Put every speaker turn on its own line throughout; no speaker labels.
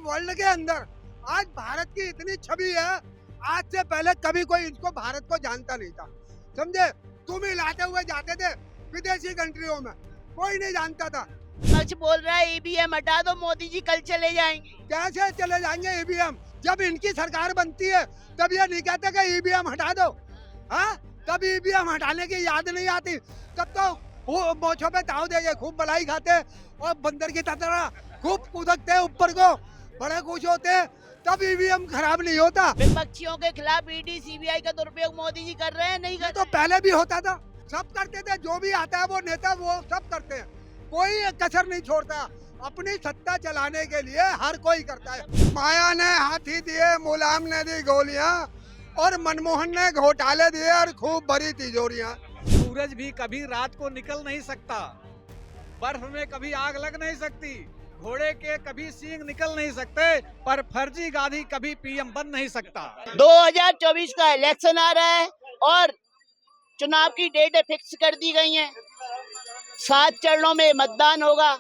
World के अंदर आज भारत की इतनी छवि है, आज से पहले कभी कोई इसको भारत को जानता नहीं था। समझे? तुम ही लाते हुए जाते थे विदेशी कंट्रियों में, कोई नहीं जानता था।
सच बोल रहा है, ईवीएम हटा दो, मोदी जी कल चले जाएंगे।
कैसे चले जाएंगे ईवीएम? जब इनकी सरकार बनती है तब ये नहीं कहते कि ईवीएम हटा दो। हाँ, तब ईवीएम हटाने की याद नहीं आती, तब तो मोछों पे ताव देके खूब बलाई खाते और बंदर की तरह खूब कूदकते ऊपर को, बड़े खुश होते, तब ईवीएम खराब नहीं होता।
विपक्षियों के खिलाफ ईडी सीबीआई का दुरुपयोग मोदी जी कर रहे हैं, नहीं
ये
कर
तो पहले भी होता था, सब करते थे, जो भी आता है वो नेता वो सब करते हैं, कोई कसर नहीं छोड़ता। अपनी सत्ता चलाने के लिए हर कोई करता है। माया ने हाथी दिए, मुलायम ने दी गोलियां और मनमोहन ने घोटाले दिए और खूब भरी तिजोरियां।
सूरज भी कभी रात को निकल नहीं सकता, बर्फ में कभी आग लग नहीं सकती, घोड़े के कभी सींग निकल नहीं सकते, पर फर्जी गाधी कभी पीएम बन नहीं सकता।
2024 का इलेक्शन आ रहा है और चुनाव की डेटें फिक्स कर दी गई हैं। 7 चरणों में मतदान होगा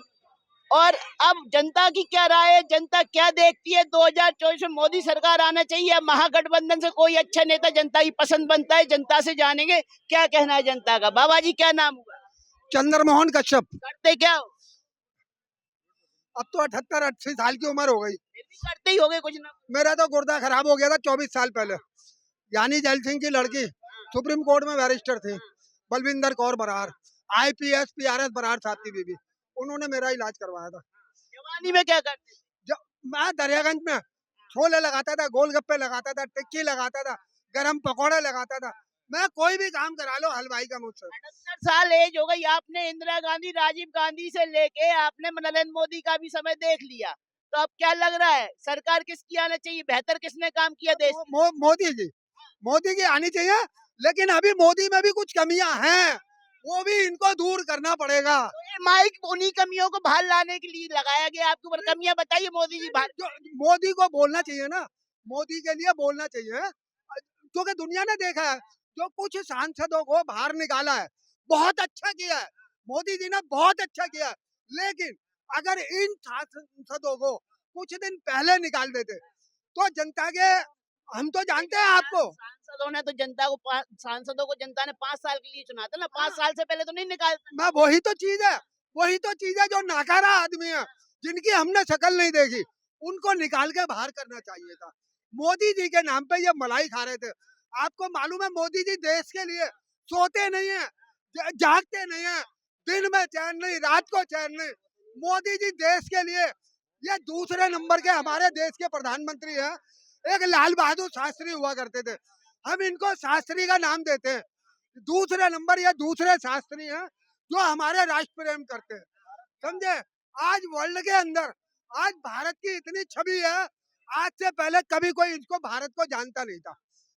और अब जनता की क्या राय है, जनता क्या देखती है? 2024 में मोदी सरकार आना चाहिए, महागठबंधन से कोई अच्छा नेता जनता की पसंद बनता है? जनता से जानेंगे क्या कहना है जनता का। बाबा जी क्या नाम हुआ?
चंद्रमोहन कश्यप।
करते क्या हो?
अब तो 78-80 साल की उम्र हो गई।
फिर भी करते ही होगे कुछ ना।
मेरा तो गुर्दा खराब हो गया था 24 साल पहले। यानी जैल सिंह की लड़की सुप्रीम कोर्ट में बैरिस्टर थी, बलविंदर कौर बरार, IPS PRS बरार साहब की बीवी, उन्होंने मेरा इलाज करवाया था।
जवानी में क्या करते?
जब मैं दरियागंज में छोले लगाता था, गोलगप्पे लगाता था, टिक्की लगाता था, गरम पकौड़े लगाता था, मैं कोई भी काम करा लो हलवाई का मुझसे।
78 साल एज हो गई, आपने इंदिरा गांधी, राजीव गांधी से लेके आपने नरेंद्र मोदी का भी समय देख लिया, तो अब क्या लग रहा है सरकार किसकी आना चाहिए? बेहतर किसने काम किया देश में?
मोदी की आनी चाहिए, लेकिन अभी मोदी में भी कुछ कमियां हैं, वो भी इनको दूर करना पड़ेगा।
तो ये माइक उन्हीं कमियों को बाहर लाने के लिए लगाया गया, आपके ऊपर कमियां बताइए मोदी जी बाहर।
मोदी को बोलना चाहिए ना, मोदी के लिए बोलना चाहिए, क्योंकि दुनिया ने देखा है जो कुछ सांसदों को बाहर निकाला है, बहुत अच्छा किया है, मोदी जी ने बहुत अच्छा किया है। लेकिन अगर इन सांसदों को कुछ दिन पहले निकाल देते तो जनता के, हम तो जानते हैं आपको,
सांसदों ने तो सांसदों को जनता ने 5 साल के लिए चुना था ना, 5 साल से पहले तो नहीं निकालते।
मैं वही तो चीज है जो नाकारा आदमी है, जिनकी हमने शक्ल नहीं देखी, उनको निकाल के बाहर करना चाहिए था। मोदी जी के नाम पे ये मलाई खा रहे थे। आपको मालूम है मोदी जी देश के लिए सोते नहीं है, जागते नहीं है, दिन में चैन नहीं, रात को चैन नहीं। मोदी जी देश के लिए, ये दूसरे नंबर के हमारे देश के प्रधानमंत्री हैं। एक लाल बहादुर शास्त्री हुआ करते थे, हम इनको शास्त्री का नाम देते हैं। दूसरे नंबर या दूसरे शास्त्री हैं जो हमारे राष्ट्र प्रेम करते हैं। समझे? आज वर्ल्ड के अंदर आज भारत की इतनी छवि है, आज से पहले कभी कोई इसको भारत को जानता नहीं था।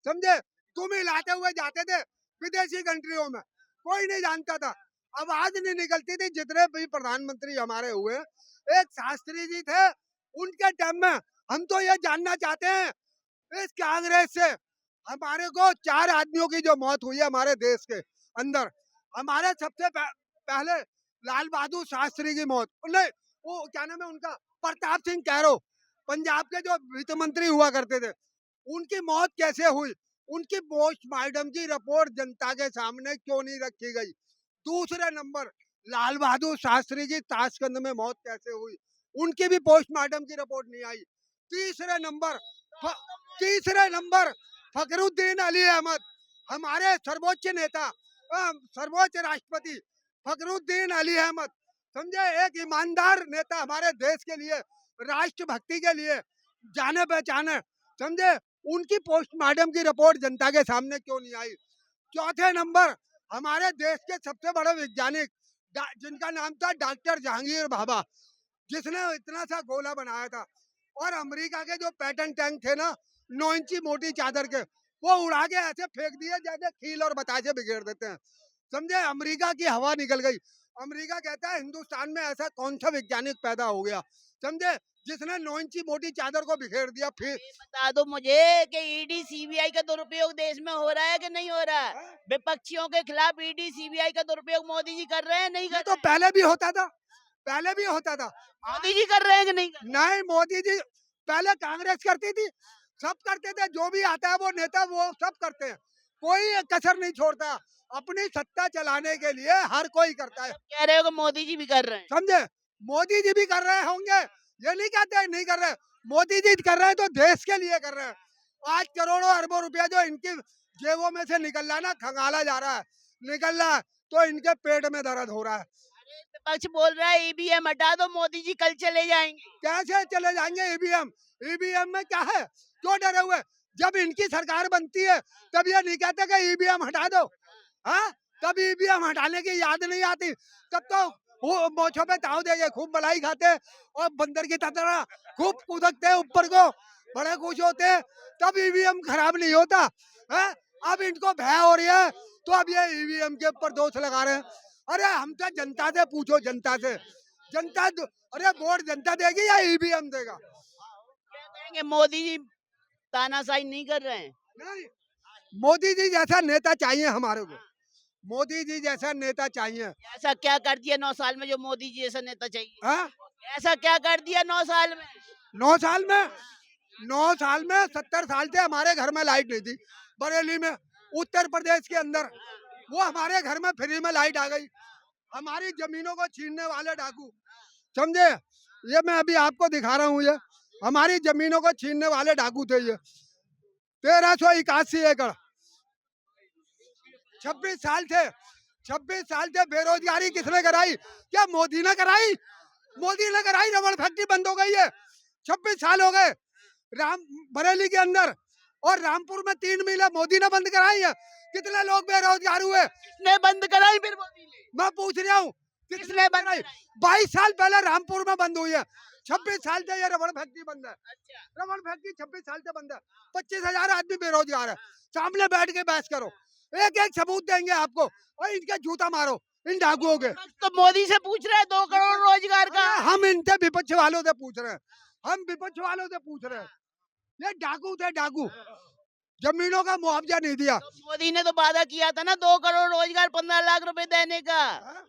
समझे? तुम ही लाते हुए जाते थे विदेशी कंट्रियों में, कोई नहीं जानता था। आवाज नहीं निकलती थी। जितने भी प्रधानमंत्री हमारे हुए, एक शास्त्री जी थे, उनके टाइम में हम तो ये जानना चाहते हैं, इस कांग्रेस से हमारे को 4 आदमियों की जो मौत हुई है हमारे देश के अंदर, हमारे सबसे पहले लाल बहादुर शास्त्री की मौत, नहीं वो क्या नाम है उनका, प्रताप सिंह कैरो, पंजाब के जो वित्त मंत्री हुआ करते थे, उनकी मौत कैसे हुई? उनकी पोस्टमार्टम की रिपोर्ट जनता के सामने क्यों नहीं रखी गई? दूसरे नंबर लाल बहादुर शास्त्री की ताशकंद में मौत कैसे हुई? उनकी भी पोस्टमार्टम की रिपोर्ट नहीं आई। तीसरे नंबर तीसरे नंबर फखरुद्दीन अली अहमद, हमारे सर्वोच्च नेता, सर्वोच्च राष्ट्रपति फखरुद्दीन अली अहमद, समझे? एक ईमानदार नेता, हमारे देश के लिए, राष्ट्रभक्ति के लिए जाने पहचाने, समझे? उनकी पोस्टमार्टम की रिपोर्ट जनता के सामने क्यों नहीं आई? चौथे नंबर हमारे देश के सबसे बड़े वैज्ञानिक, जिनका नाम था डॉक्टर जहांगीर भाभा, जिसने इतना सा गोला बनाया था, और अमेरिका के जो पैटर्न टैंक थे ना, 9 इंची मोटी चादर के, वो उड़ा के ऐसे फेंक दिए जैसे खील और बतासे बिखेर देते हैं। समझे? अमेरिका की हवा निकल गई। अमेरिका कहता है हिंदुस्तान में ऐसा कौन सा वैज्ञानिक पैदा हो गया, समझे, जिसने 9 इंची मोटी चादर को बिखेर दिया। फिर
बता दो मुझे कि ईडी सीबीआई का दुरुपयोग देश में हो रहा है कि नहीं हो रहा है? विपक्षियों के खिलाफ ईडी सीबीआई का दुरुपयोग मोदी जी कर रहे हैं, नहीं कर
तो पहले भी होता था, पहले भी होता था।
मोदी जी कर रहे हैं कि नहीं कर रहे?
नहीं, मोदी जी पहले कांग्रेस करती थी, सब करते थे, जो भी आता है वो नेता वो सब करते हैं, कोई कसर नहीं छोड़ता। अपनी सत्ता चलाने के लिए हर कोई करता है।
कह रहे हो कि मोदी जी भी कर रहे हैं।
समझे, मोदी जी भी कर रहे होंगे, ये नहीं कहते नहीं कर रहे। मोदी जी कर रहे हैं तो देश के लिए कर रहे हैं। आज करोड़ों अरबों रुपया जो इनकी जेबों में से निकल रहा है ना, खंगाला जा रहा है, निकल रहा है, तो इनके पेट में दर्द हो रहा है।
विपक्ष बोल रहा है ईवीएम हटा दो, मोदी जी कल चले जाएंगे।
कैसे चले जाएंगे ईवीएम? ईवीएम में क्या है, क्यों डरे हुए? जब इनकी सरकार बनती है तब ये नहीं कहते कि ईवीएम हटा दो, हाँ? तब ईवीएम हटाने की याद नहीं आती, तब तो वो मोछों पे ताव देंगे, खूब मलाई खाते और बंदर की तरह खूब कूदकते ऊपर को, बड़े खुश होते, तब ईवीएम खराब नहीं होता है। अब इनको भय हो रही है तो अब ये ईवीएम के ऊपर दोष लगा रहे हैं। अरे हमसे जनता से पूछो, जनता से, अरे वोट जनता देगी या ईवीएम देगा?
क्या कहेंगे, मोदी जी तानाशाही नहीं कर रहे हैं?
नहीं, मोदी जी जैसा नेता चाहिए हमारे को, मोदी जी जैसा नेता चाहिए।
ऐसा क्या कर दिया 9 साल में जो मोदी जी जैसा नेता चाहिए?
हाँ?
ऐसा क्या कर दिया 9 साल में?
9 साल में 70 साल से हमारे घर में लाइट नहीं थी, बरेली में, उत्तर प्रदेश के अंदर, वो हमारे घर में फ्री में लाइट आ गई। हमारी जमीनों को छीनने वाले डाकू, समझे, ये मैं अभी आपको दिखा रहा हूँ, ये हमारी जमीनों को छीनने वाले डाकू थे। ये 1381 एकड़, 26 साल थे बेरोजगारी किसने कराई? क्या मोदी ने कराई? मोदी ने कराई। रबड़ फैक्ट्री बंद हो गई है, 26 साल हो गए बरेली के अंदर, और रामपुर में 3 मिलें मोदी ने बंद कराई है। कितने लोग बेरोजगार हुए?
किसने बंद कराई फिर मोदी ने?
मैं पूछ रहा हूँ,
किसने बंद कराई?
22 साल पहले रामपुर में बंद हुई है, 26 साल से ये रबड़ फैक्ट्री बंद है।
अच्छा,
रबड़ फैक्ट्री 26 साल से बंद है, 25,000 आदमी बेरोजगार है। सामने बैठ के बहस करो, एक एक सबूत देंगे आपको, और इनके जूता मारो इन डाकुओं के।
तो मोदी से पूछ रहे हैं 2 करोड़ रोजगार का।
अरे हम इनसे विपक्ष वालों से पूछ रहे हैं, हम विपक्ष वालों से पूछ रहे हैं। ये डाकू थे, डाकू, जमीनों का मुआवजा नहीं दिया।
तो मोदी ने तो वादा किया था ना 2 करोड़ रोजगार, 15 लाख रुपए देने का।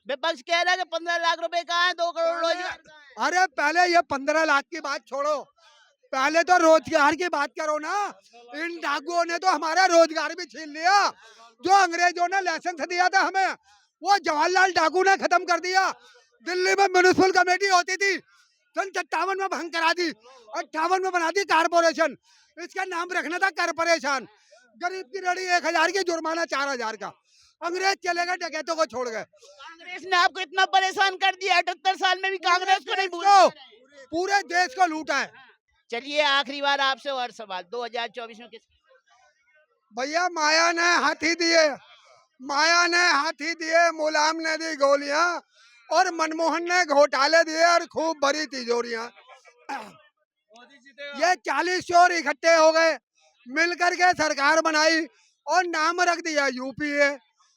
विपक्ष कह रहा है कि 15 लाख रुपए कहाँ है, 2 करोड़ रोजगार कहाँ है?
अरे पहले ये 15 लाख की बात छोड़ो, पहले तो रोजगार की बात करो ना। इन डाकुओं ने तो हमारा रोजगार भी छीन लिया। जो अंग्रेजों ने लाइसेंस दिया था हमें, वो जवाहरलाल डाकू ने खत्म कर दिया। दिल्ली में म्युनिसिपल कमेटी होती थी, सन 57 में भंग करा दी, 58 में बना दी कारपोरेशन। इसका नाम रखना था कारपोरेशन। गरीब की रड़ी 1000 की, जुर्माना 4000 का। अंग्रेज चले गए, डकैतों को छोड़ गए।
कांग्रेस ने आपको इतना परेशान कर दिया, 78 साल में भी कांग्रेस को नहीं भूला।
पूरे देश को लूटा है।
चलिए आखिरी बार आपसे और सवाल, 2024 में किस
भैया माया ने हाथी दिए, माया ने हाथी दिए, मुलायम ने दी गोलियां, और मनमोहन ने घोटाले दिए और खूब भरी तिजोरियां। ये 40 चोर इकट्ठे हो गए, मिलकर के सरकार बनाई और नाम रख दिया यूपीए,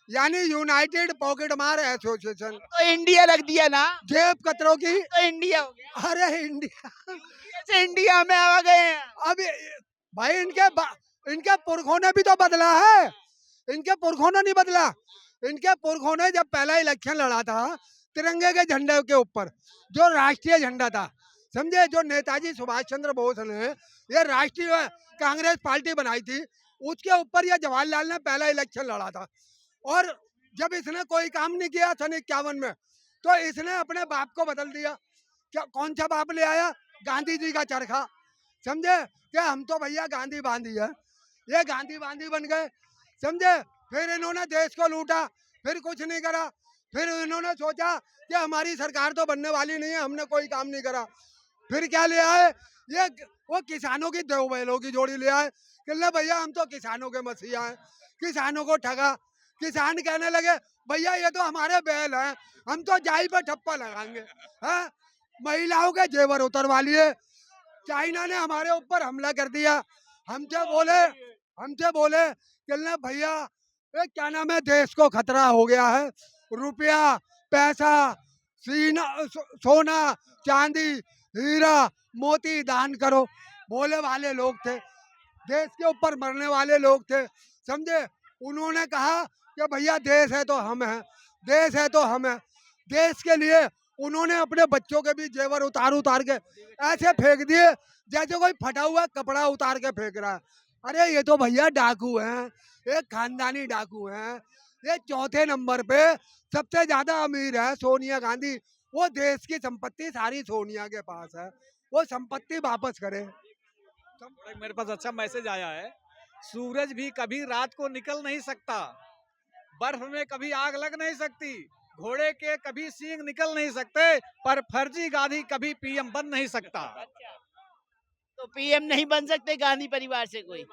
यानी यूनाइटेड पॉकेट मार एसोसिएशन।
तो इंडिया रख दिया ना,
जेब कतरों की।
तो इंडिया हो गया।
अरे इंडिया,
कैसे इंडिया में आ गए हैं?
अब भाई इनके पुरखों ने भी तो बदला है, इनके पुरखों ने नहीं बदला। इनके पुरखों ने जब पहला इलेक्शन लड़ा था तिरंगे के झंडे के ऊपर, जो राष्ट्रीय झंडा था, समझे, जो नेताजी सुभाष चंद्र बोस ने ये राष्ट्रीय कांग्रेस पार्टी बनाई थी, उसके ऊपर ये जवाहरलाल ने पहला इलेक्शन लड़ा था। और जब इसने कोई काम नहीं किया सन 51 में, तो इसने अपने बाप को बदल दिया। क्या कौन सा बाप ले आया? गांधी जी का चरखा, समझे, कि हम तो भैया गांधी बांधी है, ये गांधी बांधी बन गए, समझे। फिर इन्होंने देश को लूटा, फिर कुछ नहीं करा। फिर इन्होंने सोचा कि हमारी सरकार तो बनने वाली नहीं है, हमने कोई काम नहीं करा। फिर क्या ले आए? ये वो किसानों की दो बैलों की जोड़ी ले आए कि ले भैया हम तो किसानों के मसीहा हैं, किसानों को ठगा। किसान कहने लगे भैया ये तो हमारे बैल हैं, हम तो जाई पे ठप्पा लगाएंगे, हैं? महिलाओं के जेवर उतरवा लिए। चाइना ने हमारे ऊपर हमला कर दिया। हमसे बोले कि ले भैया ये क्या नाम है, देश को खतरा हो गया है, रुपया पैसा सोना चांदी हीरा मोती दान करो। बोले वाले लोग थे, देश के ऊपर मरने वाले लोग थे, समझे। उन्होंने कहा कि भैया देश है तो हम हैं, देश है तो हम हैं। देश के लिए उन्होंने अपने बच्चों के भी जेवर उतार उतार के ऐसे फेंक दिए जैसे कोई फटा हुआ कपड़ा उतार के फेंक रहा है। अरे ये तो भैया डाकू हैं, एक खानदानी डाकू हैं। ये चौथे नंबर पे सबसे ज्यादा अमीर है सोनिया गांधी। वो देश की संपत्ति सारी सोनिया के पास है, वो संपत्ति वापस करे।
एक मेरे पास अच्छा मैसेज आया है। सूरज भी कभी रात को निकल नहीं सकता, बर्फ में कभी आग लग नहीं सकती, घोड़े के कभी सींग निकल नहीं सकते, पर फर्जी गांधी कभी पीएम बन नहीं सकता।
तो पीएम नहीं बन सकते गांधी परिवार से कोई?